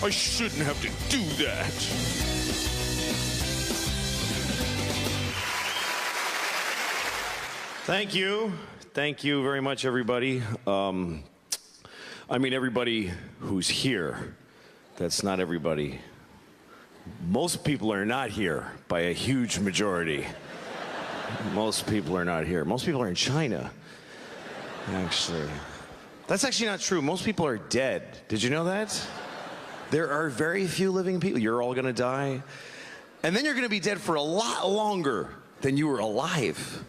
I shouldn't have to do that. Thank you. Thank you very much, everybody. I mean, everybody who's here. That's not everybody. Most people are not here by a huge majority. Most people are not here. Most people are in China, actually. That's actually not true. Most people are dead. Did you know that? There are very few living people. You're all gonna die. And then you're gonna be dead for a lot longer than you were alive.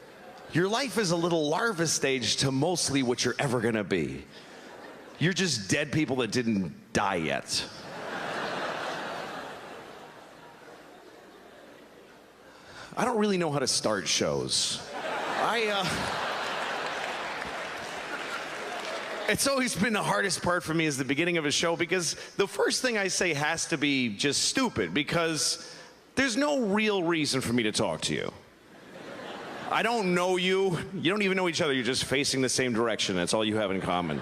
Your life is a little larva stage to mostly what you're ever gonna be. You're just dead people that didn't die yet. I don't really know how to start shows. It's always been the hardest part for me is the beginning of a show, because the first thing I say has to be just stupid, because there's no real reason for me to talk to you. I don't know you. You don't even know each other. You're just facing the same direction. That's all you have in common.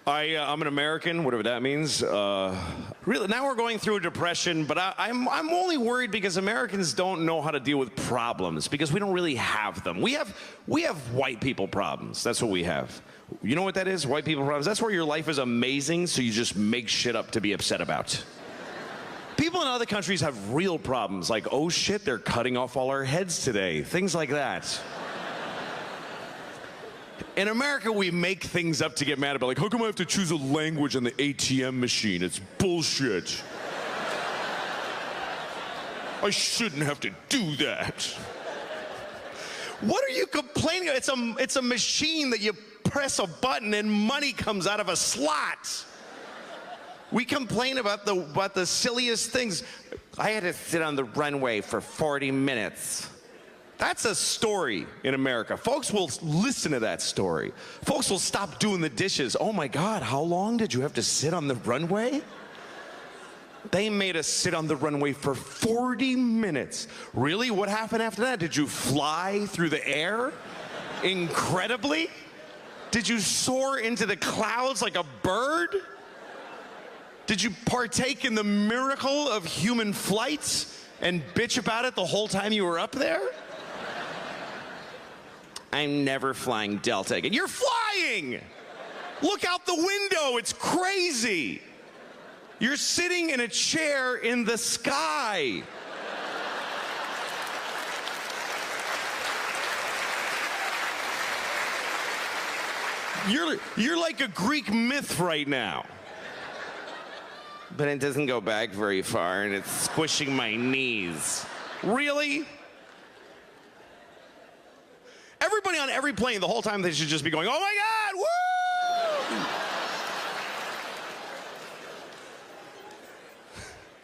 I'm an American, whatever that means. Really, now we're going through a depression, but I'm only worried because Americans don't know how to deal with problems, because we don't really have them. We have white people problems. That's what we have. You know what that is? White people problems. That's where your life is amazing, so you just make shit up to be upset about. People in other countries have real problems, like, oh shit, they're cutting off all our heads today. Things like that. In America, we make things up to get mad about, like, how come I have to choose a language on the ATM machine? It's bullshit. I shouldn't have to do that. What are you complaining about? It's a machine that you press a button and money comes out of a slot. We complain about the silliest things. I had to sit on the runway for 40 minutes. That's a story in America. Folks will listen to that story. Folks will stop doing the dishes. Oh my God, how long did you have to sit on the runway? They made us sit on the runway for 40 minutes. Really? What happened after that? Did you fly through the air incredibly? Did you soar into the clouds like a bird? Did you partake in the miracle of human flight and bitch about it the whole time you were up there? I'm never flying Delta again. You're flying! Look out the window, it's crazy. You're sitting in a chair in the sky. You're like a Greek myth right now. But it doesn't go back very far, and it's squishing my knees. Really? Everybody on every plane, the whole time, they should just be going, oh my God, woo!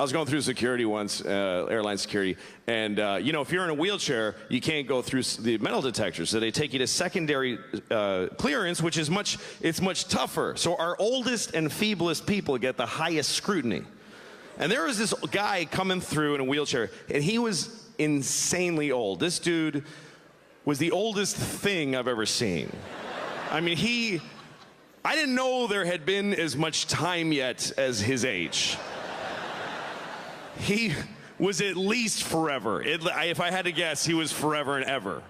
I was going through security once, airline security, and you know, if you're in a wheelchair, you can't go through the metal detector, so they take you to secondary clearance, which is much tougher. So our oldest and feeblest people get the highest scrutiny. And there was this guy coming through in a wheelchair, and he was insanely old. This dude was the oldest thing I've ever seen. I mean, I didn't know there had been as much time yet as his age. He was at least forever. If I had to guess, he was forever and ever.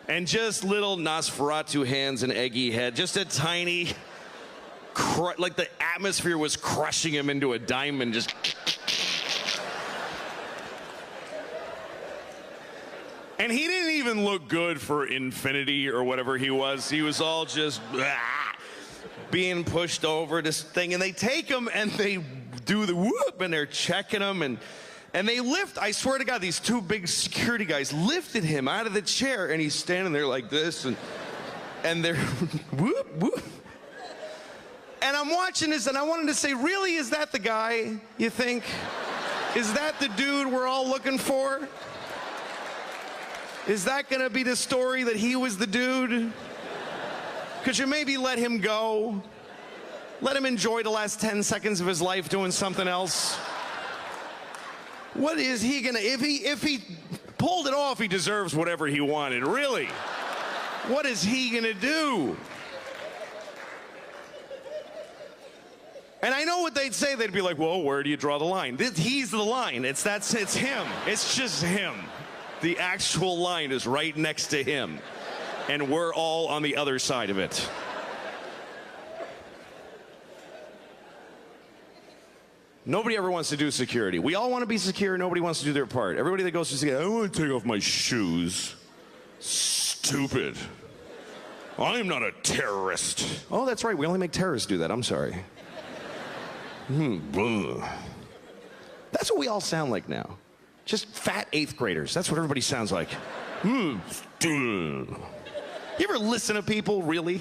And just little Nosferatu hands and eggy head, just a tiny, like the atmosphere was crushing him into a diamond, just. And he didn't even look good for Infinity or whatever he was. He was all just being pushed over this thing. And they take him and they do the whoop and they're checking him. And they lift, I swear to God, these two big security guys lifted him out of the chair. And he's standing there like this. And they're whoop, whoop. And I'm watching this and I wanted to say, really, is that the guy, you think? Is that the dude we're all looking for? Is that gonna be the story, that he was the dude? Could you maybe let him go? Let him enjoy the last 10 seconds of his life doing something else? What is he gonna, if he pulled it off, he deserves whatever he wanted, really. What is he gonna do? And I know what they'd say. They'd be like, well, where do you draw the line? He's the line. It's him. It's just him. The actual line is right next to him. And we're all on the other side of it. Nobody ever wants to do security. We all want to be secure. Nobody wants to do their part. Everybody that goes to security, I want to take off my shoes. Stupid. I'm not a terrorist. Oh, that's right. We only make terrorists do that. I'm sorry. That's what we all sound like now. Just fat 8th graders. That's what everybody sounds like. You ever listen to people, really?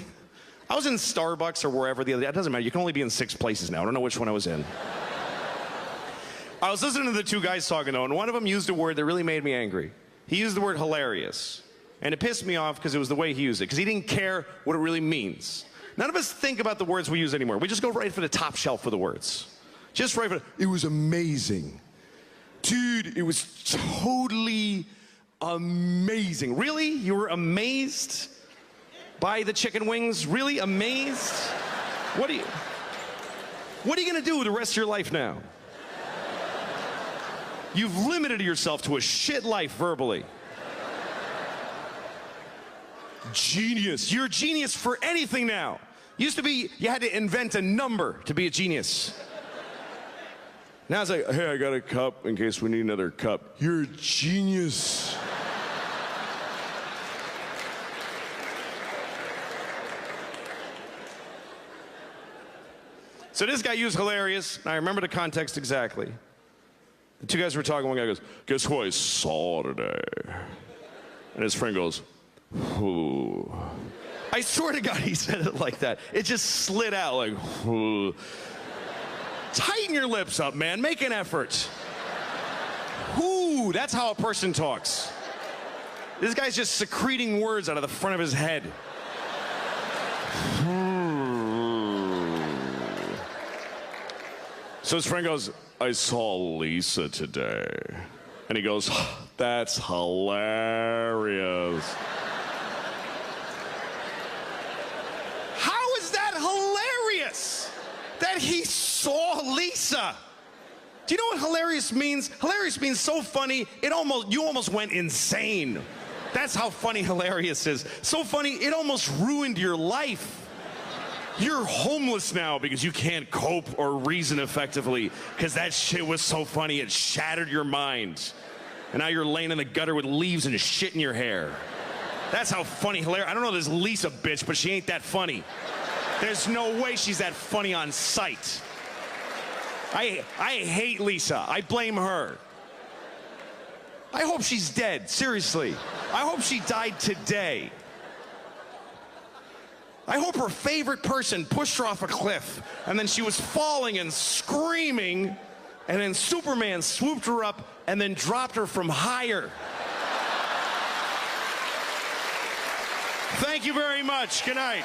I was in Starbucks or wherever the other day. It doesn't matter. You can only be in 6 places now. I don't know which one I was in. I was listening to the 2 guys talking, though, and one of them used a word that really made me angry. He used the word hilarious. And it pissed me off because it was the way he used it, because he didn't care what it really means. None of us think about the words we use anymore. We just go right for the top shelf for the words. Just right for it was amazing. Dude, it was totally amazing. Really? You were amazed by the chicken wings? Really amazed? What are you going to do with the rest of your life now? You've limited yourself to a shit life verbally. Genius. You're a genius for anything now. Used to be, you had to invent a number to be a genius. Now it's like, hey, I got a cup in case we need another cup. You're a genius. So this guy used hilarious, and I remember the context exactly. The 2 guys were talking, one guy goes, guess who I saw today? And his friend goes, who? I swear to God he said it like that. It just slid out like, who? Tighten your lips up, man. Make an effort. Who? That's how a person talks. This guy's just secreting words out of the front of his head. So his friend goes, I saw Lisa today. And he goes, that's hilarious. How is that hilarious? That he saw Lisa. Do you know what hilarious means? Hilarious means so funny, you almost went insane. That's how funny hilarious is. So funny, it almost ruined your life. You're homeless now because you can't cope or reason effectively because that shit was so funny it shattered your mind. And now you're laying in the gutter with leaves and shit in your hair. That's how funny, hilarious. I don't know this Lisa bitch, but she ain't that funny. There's no way she's that funny on sight. I hate Lisa. I blame her. I hope she's dead, seriously. I hope she died today. I hope her favorite person pushed her off a cliff, and then she was falling and screaming, and then Superman swooped her up and then dropped her from higher. Thank you very much. Good night.